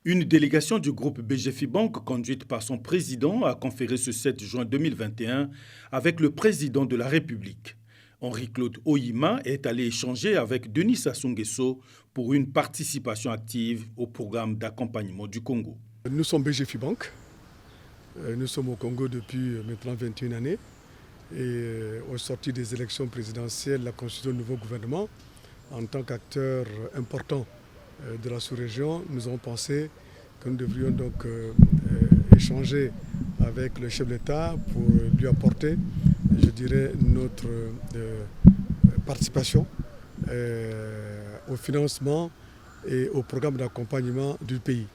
Une délégation du groupe BGFI Bank, conduite par son président, a conféré ce 7 juin 2021 avec le président de la République. Henri-Claude Oyima est allé échanger avec Denis Sassou Nguesso pour une participation active au programme d'accompagnement du Congo. Nous sommes BGFI Bank. Nous sommes au Congo depuis maintenant 21 années. Et au sorti des élections présidentielles, la constitution du nouveau gouvernement, en tant qu'acteur important de la sous-région, nous avons pensé que nous devrions donc échanger avec le chef de l'État pour lui apporter, je dirais, notre participation au financement et au programme d'accompagnement du pays.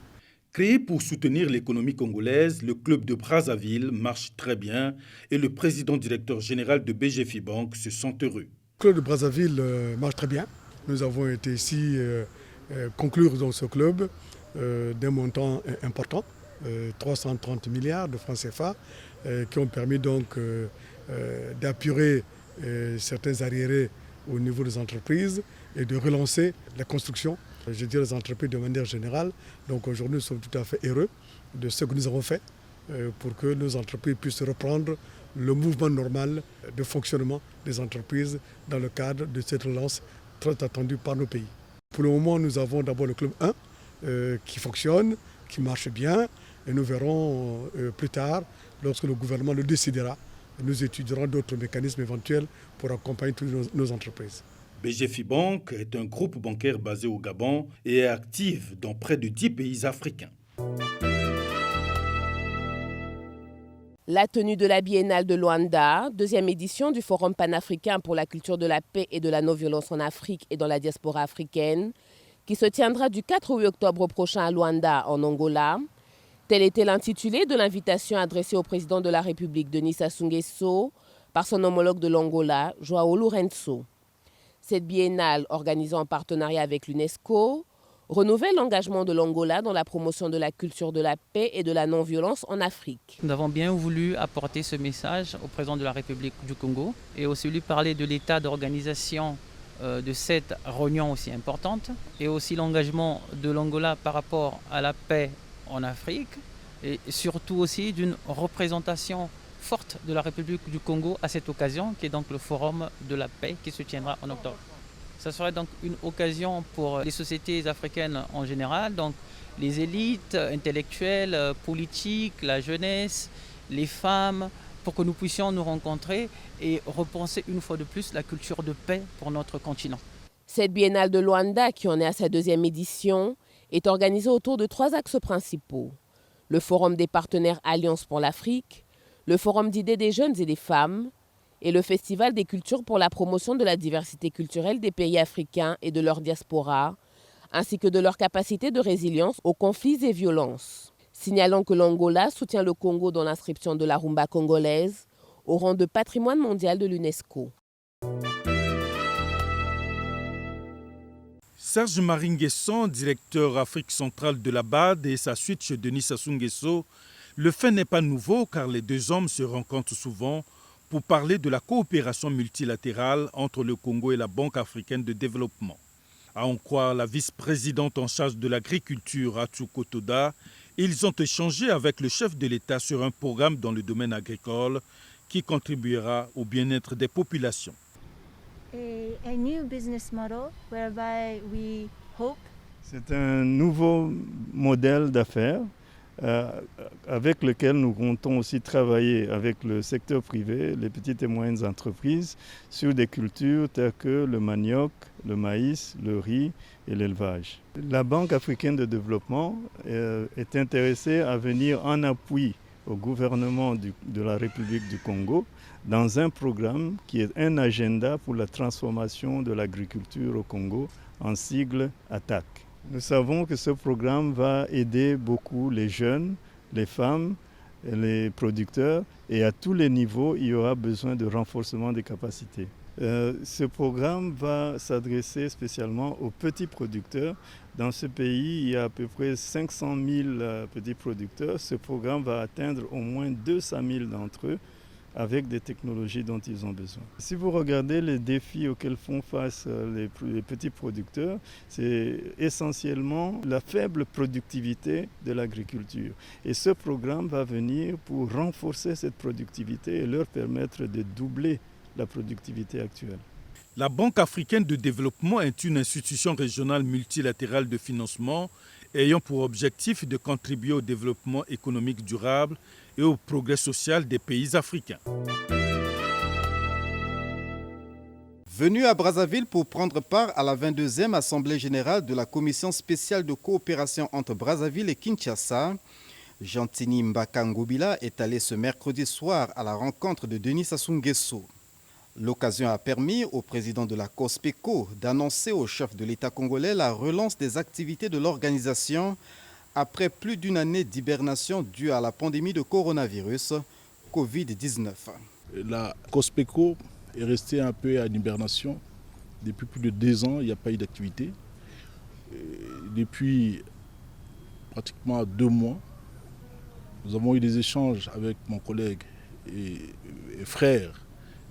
Créé pour soutenir l'économie congolaise, le club de Brazzaville marche très bien et le président directeur général de BGFI Bank se sent heureux. Le club de Brazzaville marche très bien. Nous avons été ici conclure dans ce club d'un montant important, 330 milliards de francs CFA, qui ont permis donc d'apurer certains arriérés au niveau des entreprises et de relancer la construction, je dirais, des entreprises de manière générale. Donc aujourd'hui, nous sommes tout à fait heureux de ce que nous avons fait pour que nos entreprises puissent reprendre le mouvement normal de fonctionnement des entreprises dans le cadre de cette relance très attendue par nos pays. Pour le moment, nous avons d'abord le club 1 qui fonctionne, qui marche bien, et nous verrons plus tard, lorsque le gouvernement le décidera, nous étudierons d'autres mécanismes éventuels pour accompagner toutes nos entreprises. BGFI Bank est un groupe bancaire basé au Gabon et est actif dans près de 10 pays africains. La tenue de la Biennale de Luanda, deuxième édition du Forum panafricain pour la culture de la paix et de la non-violence en Afrique et dans la diaspora africaine, qui se tiendra du 4 au 8 octobre prochain à Luanda, en Angola. Tel était l'intitulé de l'invitation adressée au président de la République, Denis Sassou Nguesso, par son homologue de l'Angola, João Lourenço. Cette biennale, organisée en partenariat avec l'UNESCO, renouvelle l'engagement de l'Angola dans la promotion de la culture de la paix et de la non-violence en Afrique. Nous avons bien voulu apporter ce message au président de la République du Congo et aussi lui parler de l'état d'organisation de cette réunion aussi importante et aussi l'engagement de l'Angola par rapport à la paix en Afrique et surtout aussi d'une représentation forte de la République du Congo à cette occasion qui est donc le Forum de la paix qui se tiendra en octobre. Ça serait donc une occasion pour les sociétés africaines en général, donc les élites intellectuelles, politiques, la jeunesse, les femmes, pour que nous puissions nous rencontrer et repenser une fois de plus la culture de paix pour notre continent. Cette biennale de Luanda, qui en est à sa deuxième édition, est organisée autour de 3 axes principaux. Le Forum des partenaires Alliance pour l'Afrique, le Forum d'idées des jeunes et des femmes, et le Festival des cultures pour la promotion de la diversité culturelle des pays africains et de leur diaspora, ainsi que de leur capacité de résilience aux conflits et violences. Signalons que l'Angola soutient le Congo dans l'inscription de la rumba congolaise au rang de patrimoine mondial de l'UNESCO. Serge Maringuesson, directeur Afrique centrale de la BAD et sa suite chez Denis Sassou Nguesso, le fait n'est pas nouveau car les deux hommes se rencontrent souvent pour parler de la coopération multilatérale entre le Congo et la Banque africaine de développement. À en croire la vice-présidente en charge de l'agriculture, Atsuko Toda, ils ont échangé avec le chef de l'État sur un programme dans le domaine agricole qui contribuera au bien-être des populations. A new business model whereby we hope. C'est un nouveau modèle d'affaires avec lequel nous comptons aussi travailler avec le secteur privé, les petites et moyennes entreprises, sur des cultures telles que le manioc, le maïs, le riz et l'élevage. La Banque africaine de développement est intéressée à venir en appui au gouvernement de la République du Congo dans un programme qui est un agenda pour la transformation de l'agriculture au Congo, en sigle ATTAC. Nous savons que ce programme va aider beaucoup les jeunes, les femmes, les producteurs et à tous les niveaux, il y aura besoin de renforcement des capacités. Ce programme va s'adresser spécialement aux petits producteurs Dans ce pays, il y a à peu près 500 000 petits producteurs. Ce programme va atteindre au moins 200 000 d'entre eux avec des technologies dont ils ont besoin. Si vous regardez les défis auxquels font face les petits producteurs, c'est essentiellement la faible productivité de l'agriculture. Et ce programme va venir pour renforcer cette productivité et leur permettre de doubler la productivité actuelle. La Banque africaine de développement est une institution régionale multilatérale de financement ayant pour objectif de contribuer au développement économique durable et au progrès social des pays africains. Venu à Brazzaville pour prendre part à la 22e Assemblée générale de la Commission spéciale de coopération entre Brazzaville et Kinshasa, Jantini Mbaka Ngobila est allé ce mercredi soir à la rencontre de Denis Sassou Nguesso. L'occasion a permis au président de la COSPECO d'annoncer au chef de l'État congolais la relance des activités de l'organisation après plus d'une année d'hibernation due à la pandémie de coronavirus Covid-19. La COSPECO est restée un peu en hibernation. Depuis plus de 2 ans, il n'y a pas eu d'activité. Depuis pratiquement 2 mois, nous avons eu des échanges avec mon collègue et frère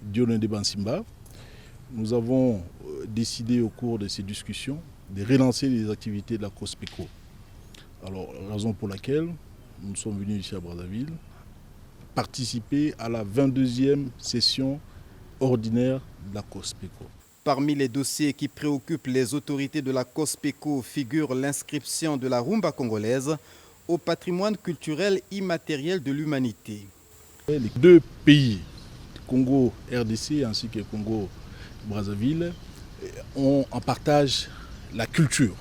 Dioné Bansimba. Nous avons décidé au cours de ces discussions de relancer les activités de la COSPECO. Alors, raison pour laquelle nous sommes venus ici à Brazzaville participer à la 22e session ordinaire de la COSPECO. Parmi les dossiers qui préoccupent les autorités de la COSPECO figure l'inscription de la rumba congolaise au patrimoine culturel immatériel de l'humanité. Les 2 pays, Congo RDC ainsi que Congo Brazzaville, ont en partage la culture.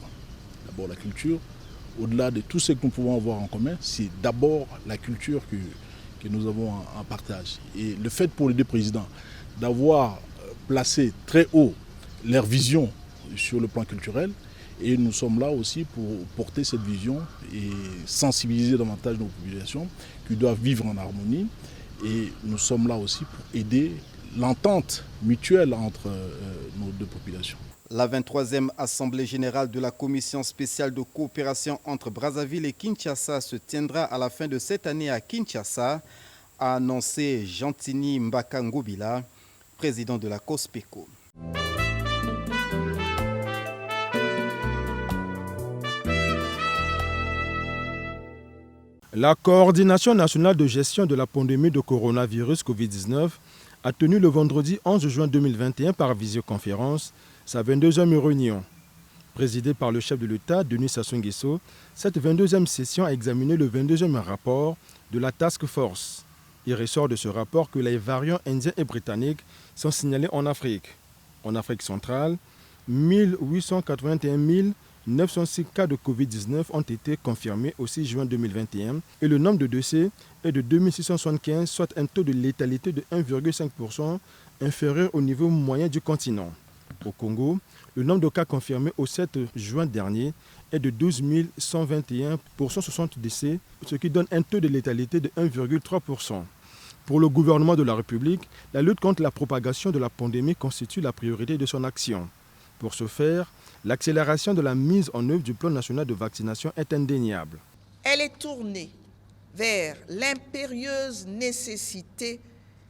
D'abord la culture, au-delà de tout ce que nous pouvons avoir en commun, c'est d'abord la culture que nous avons en partage. Et le fait pour les 2 présidents d'avoir placé très haut leur vision sur le plan culturel, et nous sommes là aussi pour porter cette vision et sensibiliser davantage nos populations qui doivent vivre en harmonie. Et nous sommes là aussi pour aider l'entente mutuelle entre nos 2 populations. La 23e Assemblée générale de la Commission spéciale de coopération entre Brazzaville et Kinshasa se tiendra à la fin de cette année à Kinshasa, a annoncé Jantini Mbaka Ngobila, président de la COSPECO. La Coordination nationale de gestion de la pandémie de coronavirus Covid-19 a tenu le vendredi 11 juin 2021 par visioconférence sa 22e réunion. Présidée par le chef de l'État, Denis Sassou Nguesso, cette 22e session a examiné le 22e rapport de la Task Force. Il ressort de ce rapport que les variants indiens et britanniques sont signalés en Afrique. En Afrique centrale, 1881 906 cas de Covid-19 ont été confirmés au 6 juin 2021 et le nombre de décès est de 2675, soit un taux de létalité de 1,5% inférieur au niveau moyen du continent. Au Congo, le nombre de cas confirmés au 7 juin dernier est de 12 121 pour 160 décès, ce qui donne un taux de létalité de 1,3%. Pour le gouvernement de la République, la lutte contre la propagation de la pandémie constitue la priorité de son action. Pour ce faire, l'accélération de la mise en œuvre du plan national de vaccination est indéniable. Elle est tournée vers l'impérieuse nécessité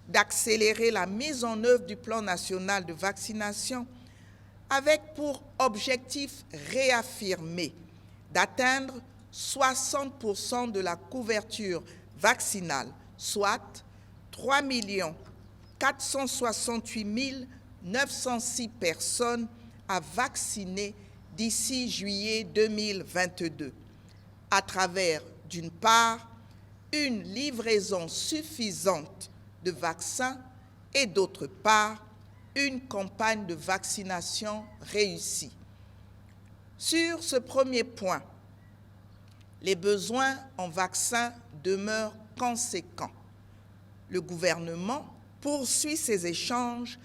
d'accélérer la mise en œuvre du plan national de vaccination avec pour objectif réaffirmé d'atteindre 60% de la couverture vaccinale, soit 3 468 906 personnes à vacciner d'ici juillet 2022, à travers, d'une part, une livraison suffisante de vaccins et, d'autre part, une campagne de vaccination réussie. Sur ce premier point, les besoins en vaccins demeurent conséquents. Le gouvernement poursuit ses échanges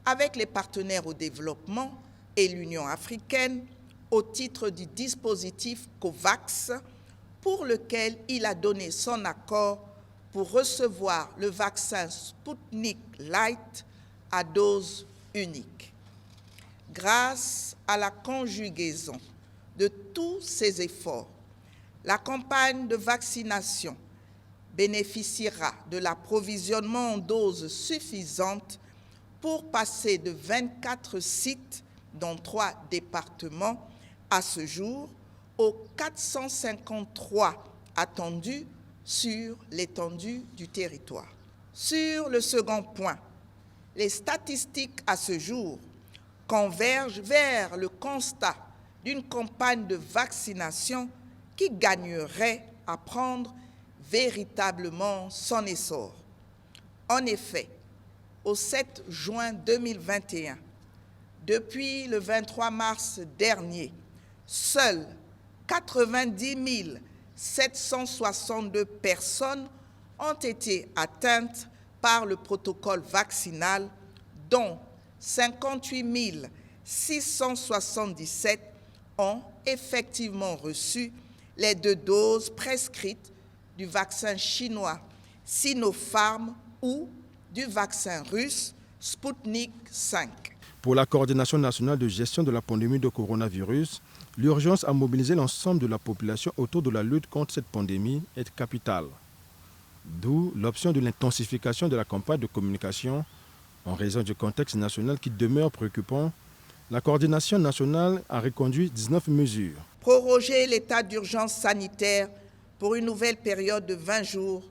avec les partenaires au développement et l'Union africaine au titre du dispositif COVAX, pour lequel il a donné son accord pour recevoir le vaccin Sputnik Light à dose unique. Grâce à la conjugaison de tous ces efforts, la campagne de vaccination bénéficiera de l'approvisionnement en doses suffisantes pour passer de 24 sites dans 3 départements à ce jour aux 453 attendus sur l'étendue du territoire. Sur le second point, les statistiques à ce jour convergent vers le constat d'une campagne de vaccination qui gagnerait à prendre véritablement son essor. En effet, au 7 juin 2021, depuis le 23 mars dernier, seules 90 762 personnes ont été atteintes par le protocole vaccinal, dont 58 677 ont effectivement reçu les 2 doses prescrites du vaccin chinois Sinopharm ou du vaccin russe Sputnik V. Pour la coordination nationale de gestion de la pandémie de coronavirus, l'urgence à mobiliser l'ensemble de la population autour de la lutte contre cette pandémie est capitale. D'où l'option de l'intensification de la campagne de communication en raison du contexte national qui demeure préoccupant. La coordination nationale a reconduit 19 mesures. Proroger l'état d'urgence sanitaire pour une nouvelle période de 20 jours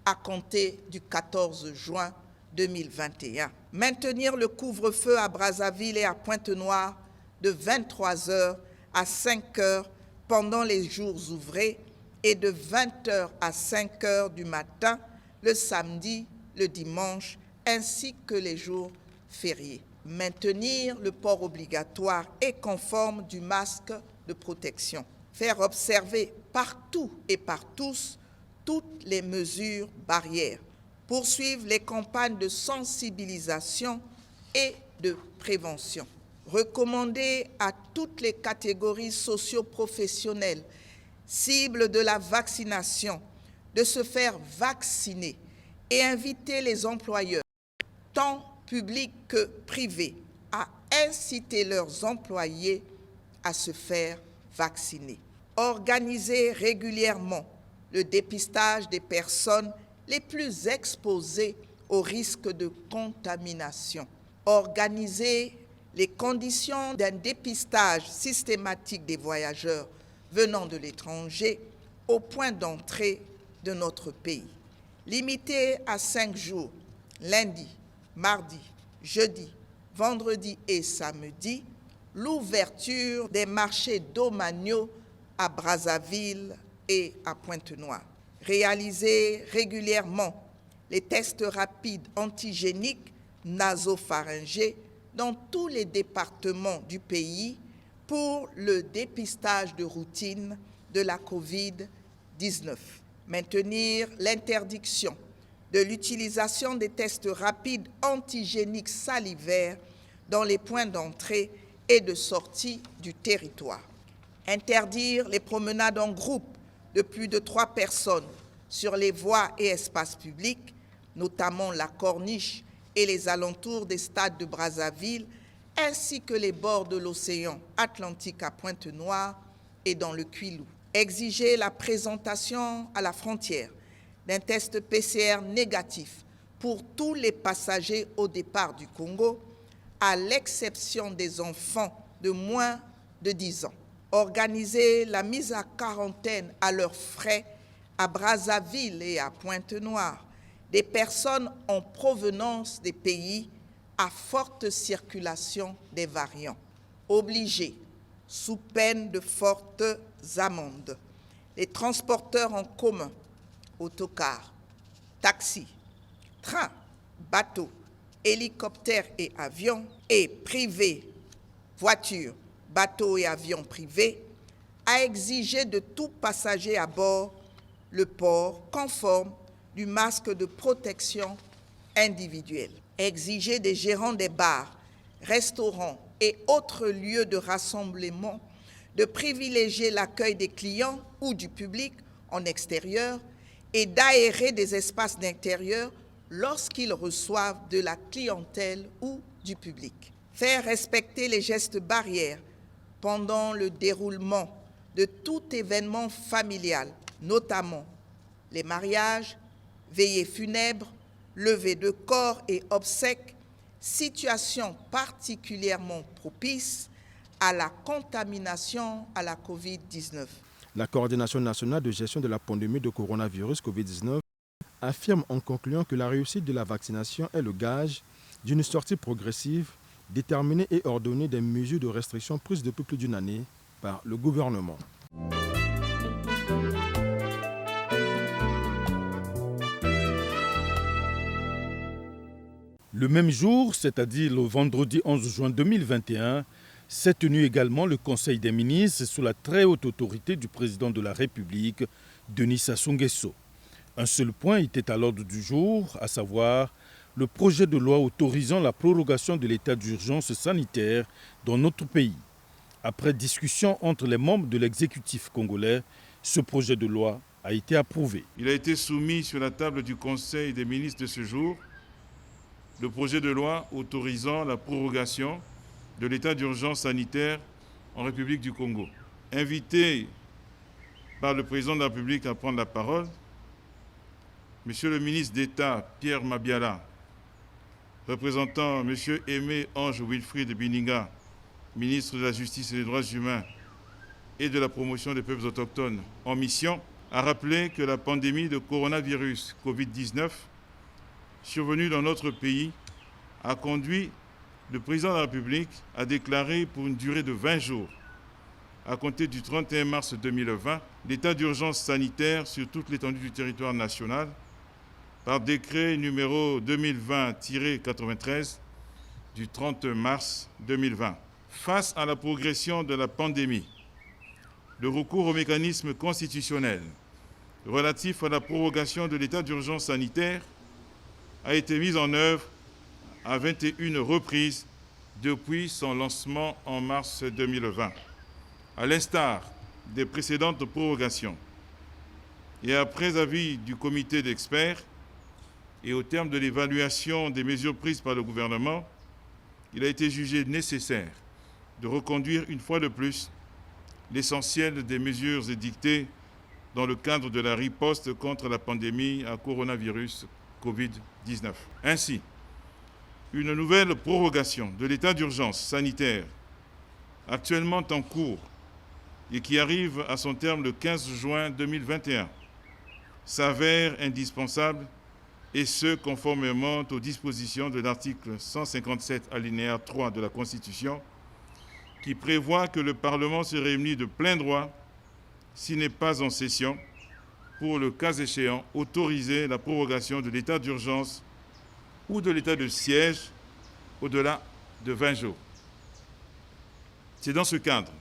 à compter du 14 juin 2021. Maintenir le couvre-feu à Brazzaville et à Pointe-Noire de 23 h à 5 h pendant les jours ouvrés et de 20 h à 5 h du matin le samedi, le dimanche, ainsi que les jours fériés. Maintenir le port obligatoire et conforme du masque de protection. Faire observer partout et par tous toutes les mesures barrières. Poursuivre les campagnes de sensibilisation et de prévention. Recommander à toutes les catégories socio-professionnelles cibles de la vaccination de se faire vacciner et inviter les employeurs, tant publics que privés, à inciter leurs employés à se faire vacciner. Organiser régulièrement le dépistage des personnes les plus exposées au risque de contamination. Organiser les conditions d'un dépistage systématique des voyageurs venant de l'étranger au point d'entrée de notre pays. Limiter à 5 jours, lundi, mardi, jeudi, vendredi et samedi, l'ouverture des marchés domaniaux à Brazzaville et à Pointe-Noire. Réaliser régulièrement les tests rapides antigéniques nasopharyngés dans tous les départements du pays pour le dépistage de routine de la COVID-19. Maintenir l'interdiction de l'utilisation des tests rapides antigéniques salivaires dans les points d'entrée et de sortie du territoire. Interdire les promenades en groupe de plus de 3 personnes sur les voies et espaces publics, notamment la Corniche et les alentours des stades de Brazzaville, ainsi que les bords de l'océan Atlantique à Pointe-Noire et dans le Quilou. Exiger la présentation à la frontière d'un test PCR négatif pour tous les passagers au départ du Congo, à l'exception des enfants de moins de 10 ans. Organiser la mise à quarantaine à leurs frais à Brazzaville et à Pointe-Noire des personnes en provenance des pays à forte circulation des variants. Obliger, sous peine de fortes amendes, les transporteurs en commun, autocars, taxis, trains, bateaux, hélicoptères et avions, et privés, voitures, bateaux et avions privés, à exiger de tout passager à bord le port conforme du masque de protection individuelle. Exiger des gérants des bars, restaurants et autres lieux de rassemblement de privilégier l'accueil des clients ou du public en extérieur et d'aérer des espaces d'intérieur lorsqu'ils reçoivent de la clientèle ou du public. Faire respecter les gestes barrières pendant le déroulement de tout événement familial, notamment les mariages, veillées funèbres, levées de corps et obsèques, situation particulièrement propice à la contamination à la Covid-19. La Coordination nationale de gestion de la pandémie de coronavirus Covid-19 affirme en concluant que la réussite de la vaccination est le gage d'une sortie progressive, déterminée et ordonnée des mesures de restriction prises depuis plus d'une année par le gouvernement. Le même jour, c'est-à-dire le vendredi 11 juin 2021, s'est tenu également le Conseil des ministres sous la très haute autorité du président de la République, Denis Sassou Nguesso. Un seul point était à l'ordre du jour, à savoir le projet de loi autorisant la prorogation de l'état d'urgence sanitaire dans notre pays. Après discussion entre les membres de l'exécutif congolais, ce projet de loi a été approuvé. Il a été soumis sur la table du Conseil des ministres de ce jour le projet de loi autorisant la prorogation de l'état d'urgence sanitaire en République du Congo. Invité par le président de la République à prendre la parole, Monsieur le ministre d'État Pierre Mabiala, représentant Monsieur Aimé Ange Wilfried Bininga, ministre de la Justice et des Droits humains et de la promotion des peuples autochtones en mission, a rappelé que la pandémie de coronavirus Covid-19 survenue dans notre pays a conduit le président de la République à déclarer pour une durée de 20 jours, à compter du 31 mars 2020, l'état d'urgence sanitaire sur toute l'étendue du territoire national par décret numéro 2020-93 du 30 mars 2020. Face à la progression de la pandémie, le recours au mécanisme constitutionnel relatif à la prorogation de l'état d'urgence sanitaire a été mis en œuvre à 21 reprises depuis son lancement en mars 2020. À l'instar des précédentes prorogations et après avis du comité d'experts et au terme de l'évaluation des mesures prises par le gouvernement, il a été jugé nécessaire de reconduire une fois de plus l'essentiel des mesures édictées dans le cadre de la riposte contre la pandémie à coronavirus Covid-19. Ainsi, une nouvelle prorogation de l'état d'urgence sanitaire actuellement en cours et qui arrive à son terme le 15 juin 2021 s'avère indispensable, et ce conformément aux dispositions de l'article 157 alinéa 3 de la Constitution qui prévoit que le Parlement se réunit de plein droit s'il n'est pas en session pour, le cas échéant, autoriser la prorogation de l'état d'urgence ou de l'état de siège au-delà de 20 jours. C'est dans ce cadre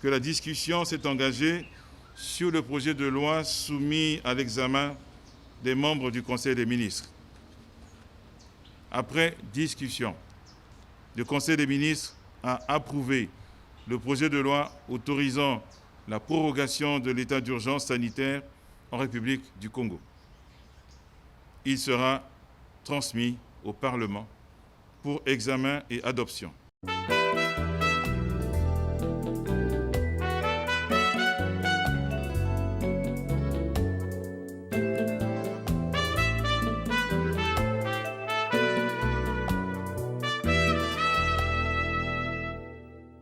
que la discussion s'est engagée sur le projet de loi soumis à l'examen des membres du Conseil des ministres. Après discussion, le Conseil des ministres a approuvé le projet de loi autorisant la prorogation de l'état d'urgence sanitaire en République du Congo. Il sera transmis au Parlement pour examen et adoption.